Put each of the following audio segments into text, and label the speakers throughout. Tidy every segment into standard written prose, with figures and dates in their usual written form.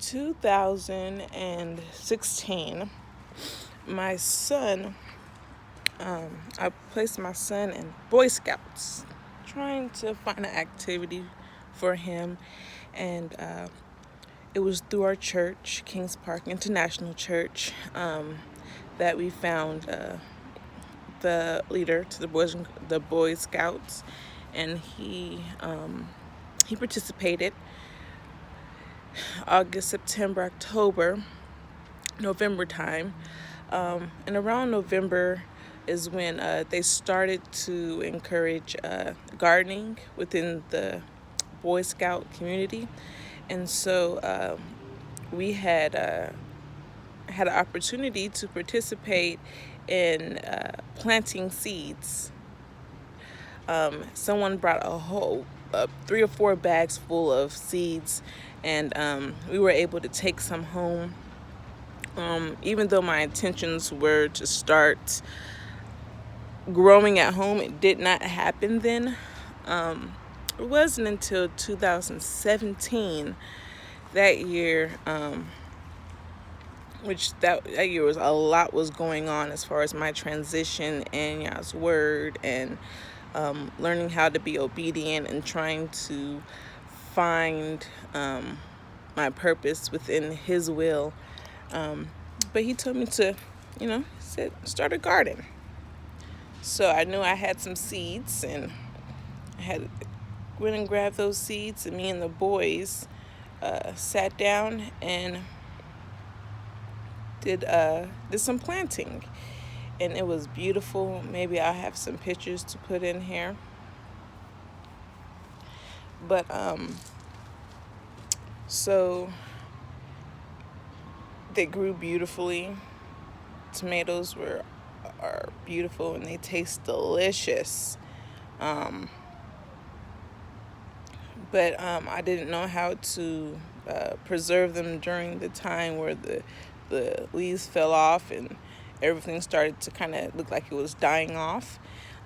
Speaker 1: 2016, my son, I placed my son in Boy Scouts, trying to find an activity for him, and it was through our church, Kings Park International Church, that we found the leader to the Boy Scouts, and he participated August, September, October, November time. And around November is when they started to encourage gardening within the Boy Scout community. And so we had an opportunity to participate in planting seeds. Someone brought a whole 3 or 4 bags full of seeds, and we were able to take some home. Even though my intentions were to start growing at home, it did not happen then. It wasn't until 2017, that year, which that year was a lot was going on as far as my transition in Yah's word, and learning how to be obedient and trying to find my purpose within his will. But he told me to, said, start a garden. So I knew I had some seeds, and I went and grabbed those seeds, and me and the boys sat down and did some planting. And it was beautiful. Maybe I'll have some pictures to put in here. But so they grew beautifully. Tomatoes are beautiful, and they taste delicious. But I didn't know how to preserve them during the time where the leaves fell off and everything started to kind of look like it was dying off.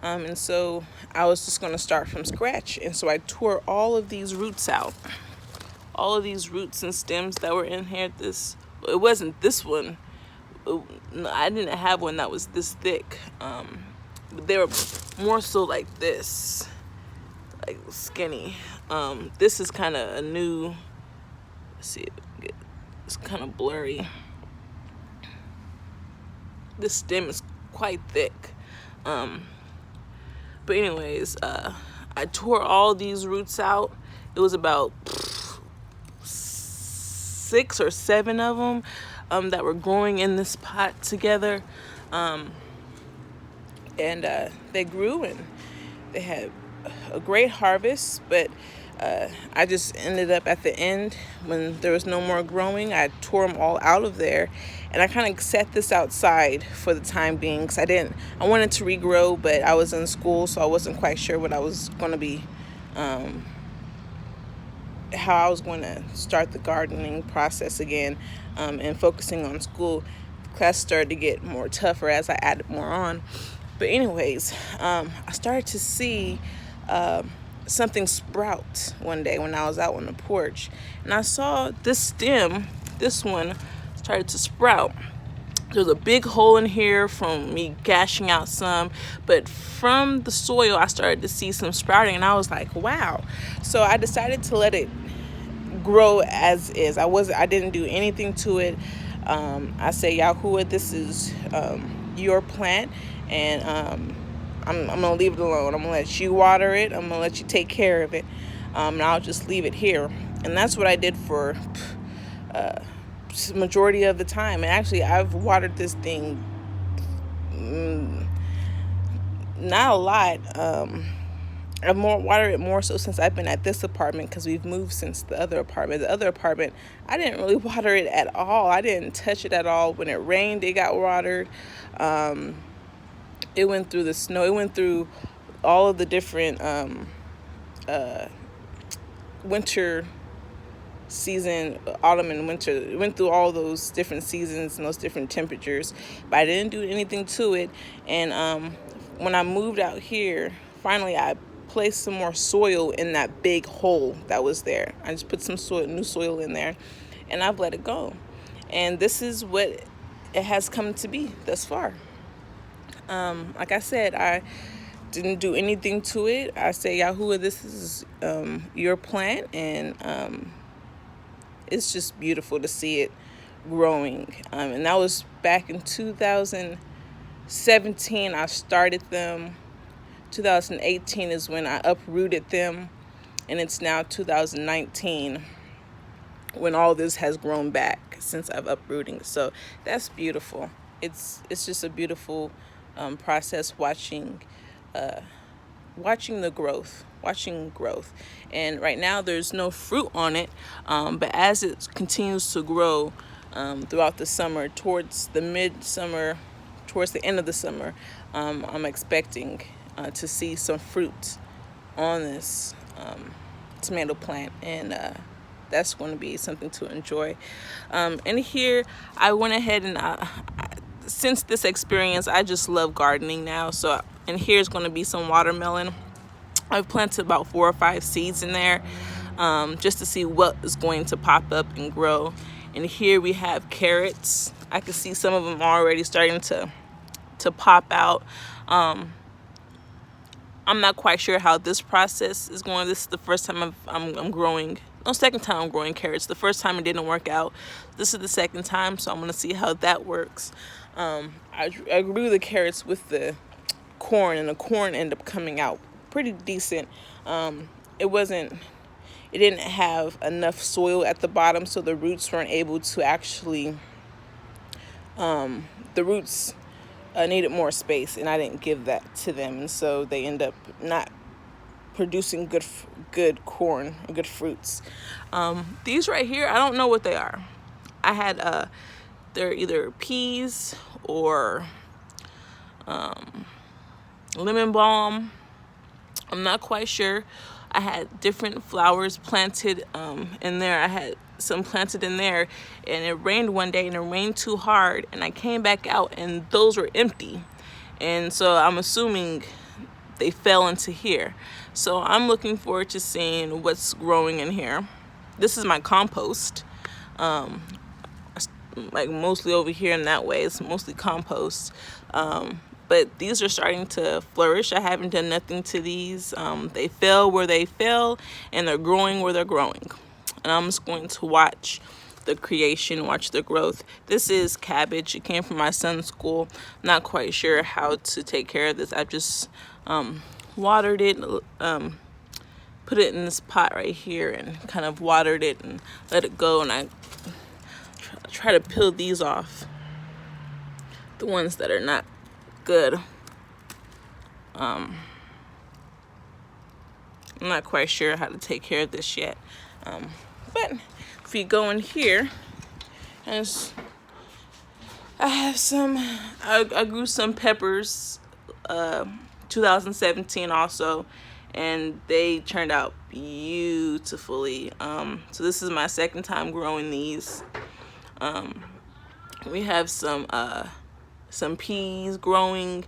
Speaker 1: And so I was just going to start from scratch. And so I tore all of these roots out. All of these roots and stems that were in here. It wasn't this one. I didn't have one that was this thick. But they were more so like this. Like skinny. This is kind of a new... Let's see. It's kind of blurry. This stem is quite thick. But anyways, I tore all these roots out. It was about 6 or 7 of them that were growing in this pot together. And they grew, and they had a great harvest, but I just ended up at the end, when there was no more growing, I tore them all out of there, and I kind of set this outside for the time being, because I wanted to regrow, but I was in school, so I wasn't quite sure what I was going to be, how I was going to start the gardening process again, and focusing on school. Class started to get more tougher as I added more on. But anyways, I started to see something sprout one day when I was out on the porch, and I saw this stem, this one, started to sprout. There's a big hole in here from me gashing out some, but from the soil I started to see some sprouting, and I was like, wow. So I decided to let it grow as is. I didn't do anything to it. I say, Yahuah, this is your plant, and I'm going to leave it alone. I'm going to let you water it. I'm going to let you take care of it. And I'll just leave it here. And that's what I did for majority of the time. And actually, I've watered this thing not a lot. I've watered it more so since I've been at this apartment, because we've moved since the other apartment. The other apartment, I didn't really water it at all. I didn't touch it at all. When it rained, it got watered. It went through the snow. It went through all of the different winter season, autumn and winter. It went through all those different seasons and those different temperatures. But I didn't do anything to it. And when I moved out here, finally I placed some more soil in that big hole that was there. I just put some new soil in there. and I've let it go. And this is what it has come to be thus far. Like I said, I didn't do anything to it. I say, Yahuah, this is your plant, and it's just beautiful to see it growing. And that was back in 2017. I started them. 2018 is when I uprooted them, and it's now 2019 when all this has grown back since I've uprooting. So that's beautiful. It's just a beautiful process watching the growth. And right now there's no fruit on it, but as it continues to grow throughout the summer, towards the midsummer, towards the end of the summer, I'm expecting to see some fruit on this tomato plant, and that's going to be something to enjoy. And here I went ahead and since this experience, I just love gardening now. So, and here's going to be some watermelon. I've planted about 4 or 5 seeds in there, just to see what is going to pop up and grow. And here we have carrots. I can see some of them already starting to pop out. I'm not quite sure how this process is going. This is the first time I'm growing. No, second time I'm growing carrots. The first time it didn't work out. This is the second time, so I'm going to see how that works. I grew the carrots with the corn, and the corn ended up coming out pretty decent. It didn't have enough soil at the bottom, so the roots weren't able to actually, the roots needed more space, and I didn't give that to them, and so they end up not producing good corn, good fruits. These right here, I don't know what they are. I had they're either peas or lemon balm. I'm not quite sure. I had different flowers planted in there. I had some planted in there, and it rained one day, and it rained too hard, and I came back out and those were empty, and so I'm assuming they fell into here. So I'm looking forward to seeing what's growing in here. This is my compost, like mostly over here in that way. It's mostly compost, but these are starting to flourish. I haven't done nothing to these. They fell where they fell, and they're growing where they're growing. And I'm just going to watch the creation, watch the growth. This is cabbage. It came from my son's school. I'm not quite sure how to take care of this. I just watered it, put it in this pot right here, and kind of watered it and let it go. And I try to peel these off, the ones that are not good. I'm not quite sure how to take care of this yet. But if you go in here, I have some, I grew some peppers 2017 also, and they turned out beautifully. So this is my second time growing these. We have some peas growing,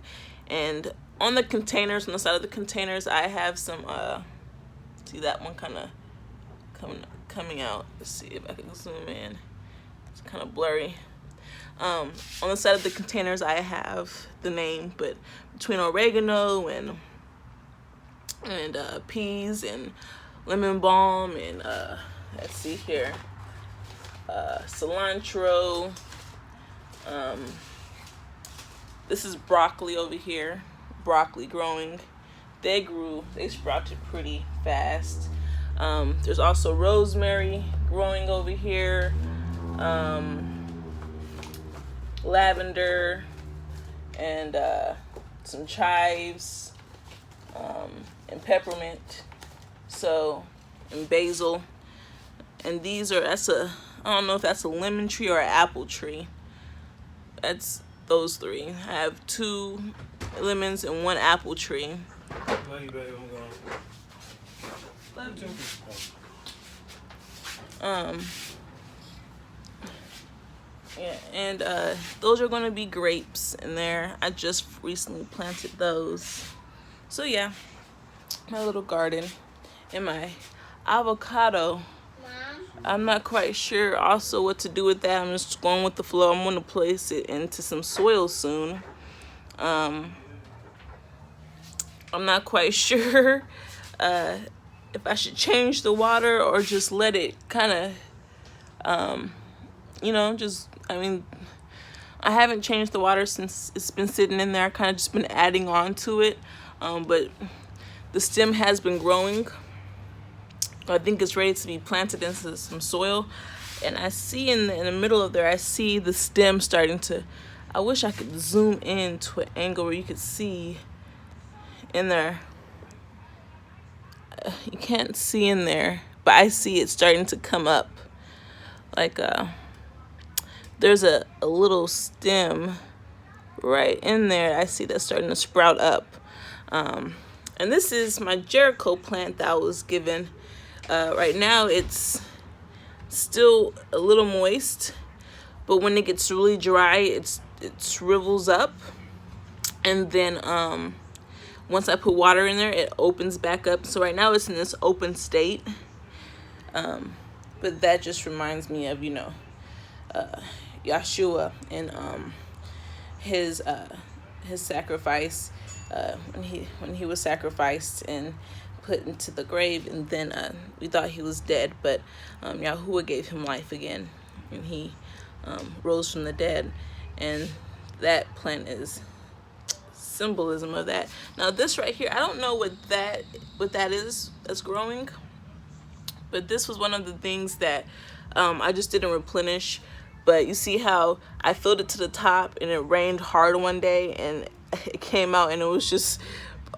Speaker 1: and on the containers, on the side of the containers, I have some see that one kind of coming out. Let's see if I can zoom in. It's kind of blurry. On the side of the containers, I have the name, but between oregano and peas and lemon balm and let's see here, cilantro. This is broccoli over here. Broccoli growing. They sprouted pretty fast. There's also rosemary growing over here. Lavender and some chives and peppermint, and basil. And these are, I don't know if that's a lemon tree or an apple tree. That's those three. I have 2 lemons and 1 apple tree.
Speaker 2: Love you, baby. I'm going.
Speaker 1: Yeah, and those are going to be grapes in there. I just recently planted those. So yeah, my little garden. And my avocado.
Speaker 3: Mom?
Speaker 1: I'm not quite sure also what to do with that. I'm just going with the flow. I'm going to place it into some soil soon. I'm not quite sure if I should change the water or just let it kind of, I haven't changed the water since it's been sitting in there. I kind of just been adding on to it. But the stem has been growing. I think it's ready to be planted into some soil. And I see in the middle of there, I see the stem starting to, I wish I could zoom in to an angle where you could see in there. You can't see in there, but I see it starting to come up. Like there's a little stem right in there. I see that starting to sprout up. And this is my Jericho plant that I was given. Right now it's still a little moist, but when it gets really dry, it shrivels up. And then once I put water in there, it opens back up. So right now it's in this open state. But that just reminds me of, Yahuah and his sacrifice, when he was sacrificed and put into the grave, and then we thought he was dead, but Yahuah gave him life again, and he rose from the dead, and that plant is symbolism of that. Now this right here, I don't know what that is that's growing, but this was one of the things that I just didn't replenish. But you see how I filled it to the top, and it rained hard one day, and it came out and it was just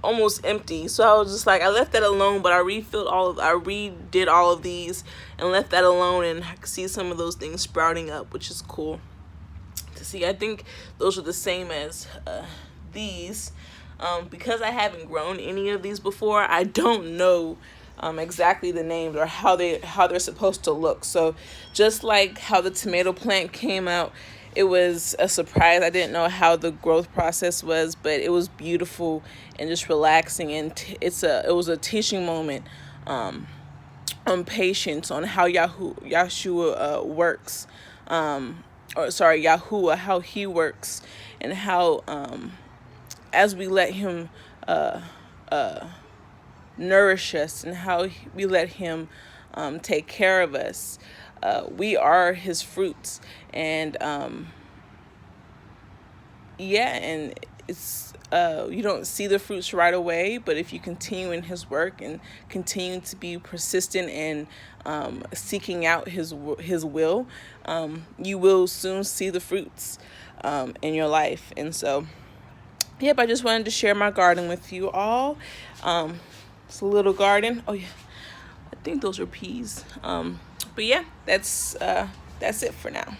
Speaker 1: almost empty. So I was just like, I left that alone, but I redid all of these and left that alone, and I could see some of those things sprouting up, which is cool to see. I think those are the same as these. Because I haven't grown any of these before, I don't know exactly the names or how they're supposed to look. So just like how the tomato plant came out, it was a surprise. I didn't know how the growth process was, but it was beautiful and just relaxing. And it was a teaching moment on patience, on how Yahuah works, Yahuah, how he works, and how as we let him nourish us, and how we let him take care of us, we are his fruits. And and it's you don't see the fruits right away, but if you continue in his work and continue to be persistent in seeking out his will, you will soon see the fruits in your life. And so yep, I just wanted to share my garden with you all. It's a little garden. Oh yeah, I think those are peas. But yeah, that's it for now.